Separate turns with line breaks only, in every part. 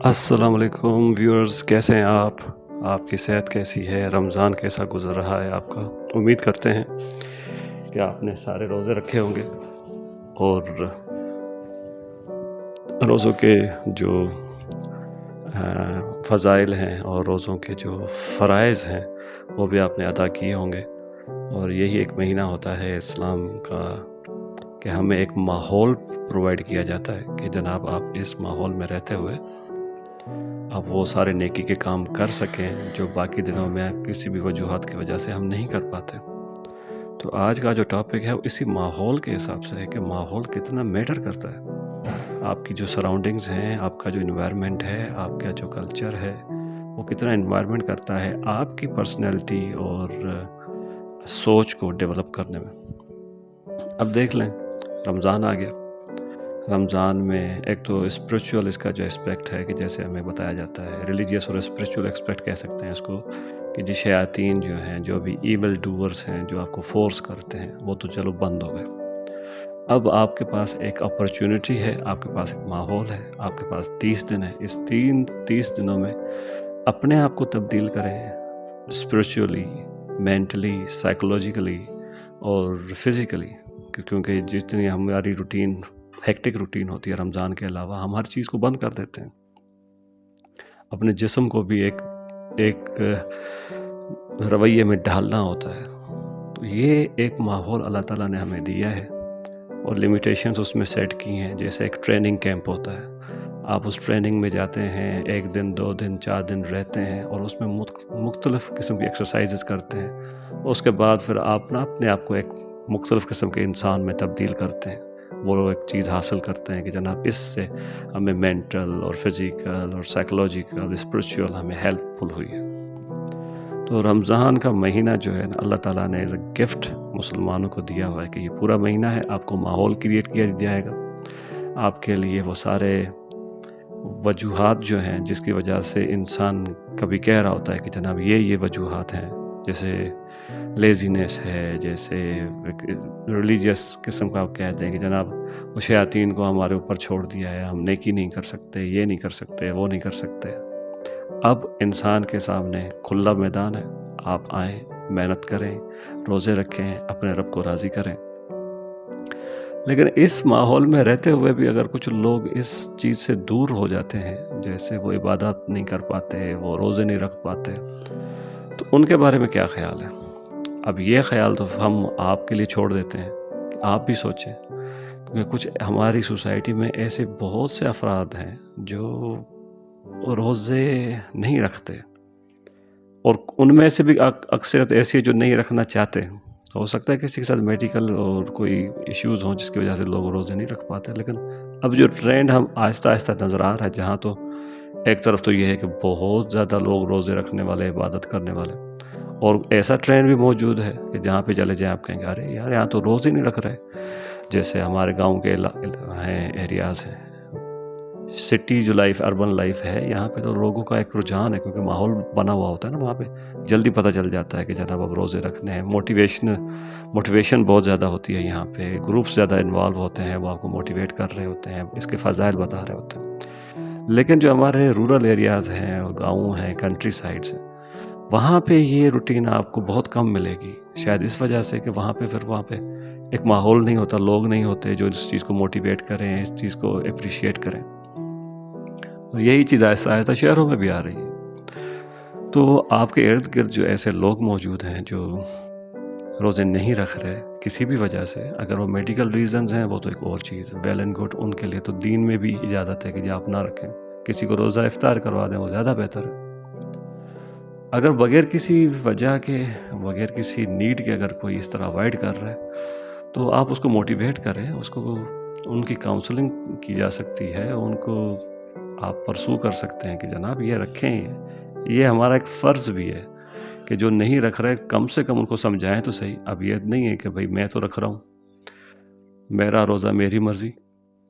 अस्सलाम वालेकुम व्यूअर्स, कैसे हैं आप? आपकी सेहत कैसी है? रमज़ान कैसा गुज़र रहा है आपका? उम्मीद करते हैं कि आपने सारे रोज़े रखे होंगे और रोज़ों के जो फ़ज़ाइल हैं और रोज़ों के जो फ़राइज़ हैं वो भी आपने अदा किए होंगे। और यही एक महीना होता है इस्लाम का कि हमें एक माहौल प्रोवाइड किया जाता है कि जनाब आप इस माहौल में रहते हुए आप वो सारे नेकी के काम कर सकें जो बाकी दिनों में किसी भी वजूहात की वजह से हम नहीं कर पाते। तो आज का जो टॉपिक है वो इसी माहौल के हिसाब से है कि माहौल कितना मैटर करता है। आपकी जो सराउंडिंग्स हैं, आपका जो एनवायरनमेंट है, आपका जो कल्चर है, वो कितना एनवायरनमेंट करता है आपकी पर्सनैलिटी और सोच को डेवलप करने में। अब देख लें, रमज़ान आ गया। रमज़ान में एक तो स्पिरिचुअल इसका जो एस्पेक्ट है कि जैसे हमें बताया जाता है, रिलीजियस और स्पिरिचुअल एस्पेक्ट कह सकते हैं इसको, कि जो शयातीन जो हैं, जो भी ईविल डूअर्स हैं, जो आपको फोर्स करते हैं, वो तो चलो बंद हो गए। अब आपके पास एक अपॉर्चुनिटी है, आपके पास एक माहौल है, आपके पास 30 दिन है। इस 30 दिनों में अपने आप को तब्दील करें स्पिरिचुअली, मेंटली, साइकोलॉजिकली और फिज़िकली, क्योंकि जितनी हमारी रूटीन हेक्टिक रूटीन होती है रमज़ान के अलावा, हम हर चीज़ को बंद कर देते हैं। अपने जिस्म को भी एक रवैये में ढालना होता है। तो ये एक माहौल अल्लाह ताला ने हमें दिया है और लिमिटेशंस उसमें सेट की हैं। जैसे एक ट्रेनिंग कैंप होता है, आप उस ट्रेनिंग में जाते हैं, 1 दिन 2 दिन 4 दिन रहते हैं और उसमें मुख्तलिफ़ किस्म की एक्सरसाइजेस करते हैं। उसके बाद फिर आप ना अपने आप को एक मुख्तलिफ़ किस्म के इंसान में तब्दील करते हैं। वो एक चीज़ हासिल करते हैं कि जनाब इससे हमें मेंटल और फिज़िकल और साइकोलॉजिकल स्पिरिचुअल हमें हेल्पफुल हुई है। तो रमज़ान का महीना जो है ना, अल्लाह ताला ने एज़ अ गिफ्ट मुसलमानों को दिया हुआ है कि ये पूरा महीना है, आपको माहौल क्रिएट किया जाएगा। आपके लिए वो सारे वजूहात जो हैं जिसकी वजह से इंसान कभी कह रहा होता है कि जनाब ये वजूहात हैं, जैसे लेज़ीनेस है, जैसे रिलीजियस किस्म का आप कहते हैं कि जनाब वो शयातीन को हमारे ऊपर छोड़ दिया है, हम नेकी नहीं कर सकते, ये नहीं कर सकते, वो नहीं कर सकते। अब इंसान के सामने खुला मैदान है, आप आएँ, मेहनत करें, रोज़े रखें, अपने रब को राज़ी करें। लेकिन इस माहौल में रहते हुए भी अगर कुछ लोग इस चीज़ से दूर हो जाते हैं, जैसे वो इबादत नहीं कर पाते, वो रोज़े नहीं रख पाते, तो उनके बारे में क्या ख़्याल है? अब ये ख़्याल तो हम आपके लिए छोड़ देते हैं कि आप भी सोचें, क्योंकि कुछ हमारी सोसाइटी में ऐसे बहुत से अफराद हैं जो रोज़े नहीं रखते और उनमें से भी अक्सरियत ऐसी है जो नहीं रखना चाहते। हो सकता है किसी के साथ मेडिकल और कोई इश्यूज़ हों जिसकी वजह से लोग रोज़े नहीं रख पाते। लेकिन अब जो ट्रेंड हम आहिस्ता-आहिस्ता नज़र आ रहा है, जहाँ तो एक तरफ तो ये है कि बहुत ज़्यादा लोग रोज़े रखने वाले, इबादत करने वाले, और ऐसा ट्रेंड भी मौजूद है कि जहाँ पे चले जाएँ आप कहेंगे अरे यार यहाँ तो रोज़ ही नहीं रख रहे। जैसे हमारे गाँव के हैं, एरियाज़ हैं, सिटी जो लाइफ, अर्बन लाइफ है, यहाँ पे तो लोगों का एक रुझान है, क्योंकि माहौल बना हुआ होता है ना वहाँ पे, जल्दी पता चल जाता है कि जनाब अब रोज़े रखने हैं। मोटिवेशन बहुत ज़्यादा होती है यहाँ पे, ग्रुप्स ज़्यादा इन्वॉल्व होते हैं, वो आपको मोटिवेट कर रहे होते हैं, इसके फ़ज़ाइल बता रहे होते हैं। लेकिन जो हमारे रूरल एरियाज़ हैं, गाँव हैं, कंट्री साइड्स हैं, वहाँ पे ये रूटीन आपको बहुत कम मिलेगी। शायद इस वजह से कि वहाँ पे एक माहौल नहीं होता, लोग नहीं होते जो इस चीज़ को मोटिवेट करें, इस चीज़ को एप्रिशिएट करें। और यही चीज़ आहिस्ता-आहिस्ता शहरों में भी आ रही है। तो आपके इर्द-गिर्द जो ऐसे लोग मौजूद हैं जो रोज़े नहीं रख रहे किसी भी वजह से, अगर वो मेडिकल रीज़न्स हैं वो तो एक और चीज़, वेल एंड गुड, उनके लिए तो दीन में भी इजाज़त है कि आप ना रखें। किसी को रोज़ा इफ्तार करवा दें, वो ज़्यादा बेहतर है। अगर बगैर किसी वजह के, बगैर किसी नीड के अगर कोई इस तरह अवॉइड कर रहा है, तो आप उसको मोटिवेट करें, उसको उनकी काउंसलिंग की जा सकती है, उनको आप परसू कर सकते हैं कि जनाब ये रखें। ये हमारा एक फ़र्ज़ भी है कि जो नहीं रख रहे कम से कम उनको समझाएं तो सही। अब ये नहीं है कि भाई मैं तो रख रहा हूँ, मेरा रोज़ा मेरी मर्ज़ी,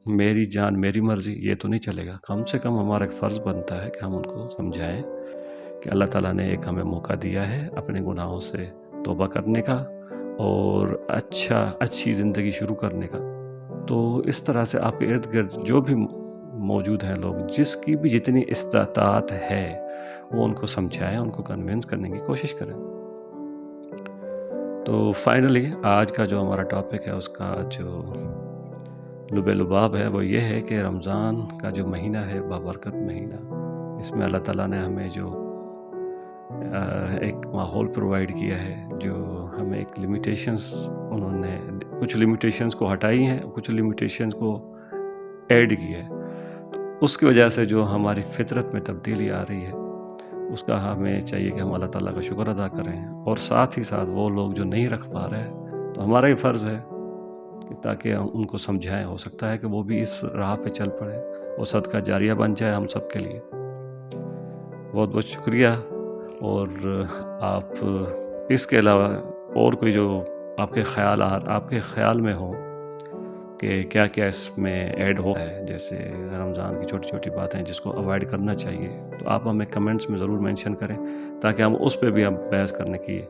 मेरी जान मेरी मर्ज़ी, ये तो नहीं चलेगा। कम से कम हमारा एक फ़र्ज़ बनता है कि हम उनको समझाएं कि अल्लाह ताला ने एक हमें मौका दिया है अपने गुनाहों से तौबा करने का और अच्छी ज़िंदगी शुरू करने का। तो इस तरह से आपके इर्द गिर्द जो भी موجود ہیں لوگ، جس کی بھی جتنی استطاعت ہے وہ ان کو سمجھائیں، ان کو کنونس کرنے کی کوشش کریں۔ تو فائنلی آج کا جو ہمارا ٹاپک ہے، اس کا جو لب لباب ہے وہ یہ ہے کہ رمضان کا جو مہینہ ہے بابرکت مہینہ، اس میں اللہ تعالیٰ نے ہمیں جو ایک ماحول پرووائڈ کیا ہے، جو ہمیں ایک لمیٹیشنز، انہوں نے کچھ لمیٹیشنز کو ہٹائی ہیں، کچھ لمیٹیشنز کو ایڈ کیا ہے، اس کی وجہ سے جو ہماری فطرت میں تبدیلی آ رہی ہے، اس کا ہمیں چاہیے کہ ہم اللہ تعالیٰ کا شکر ادا کریں، اور ساتھ ہی ساتھ وہ لوگ جو نہیں رکھ پا رہے تو ہمارا ہی فرض ہے کہ تاکہ ہم ان کو سمجھائیں، ہو سکتا ہے کہ وہ بھی اس راہ پہ چل پڑے، وہ صدقہ جاریہ بن جائے ہم سب کے لیے۔ بہت بہت شکریہ۔ اور آپ اس کے علاوہ اور کوئی جو آپ کے خیال میں ہو کہ کیا کیا اس میں ایڈ ہو ہے، جیسے رمضان کی چھوٹی چھوٹی باتیں جس کو اوائڈ کرنا چاہیے، تو آپ ہمیں کمنٹس میں ضرور مینشن کریں تاکہ ہم اس پہ بھی ہم بحث کرنے کی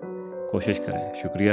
کوشش کریں۔ شکریہ۔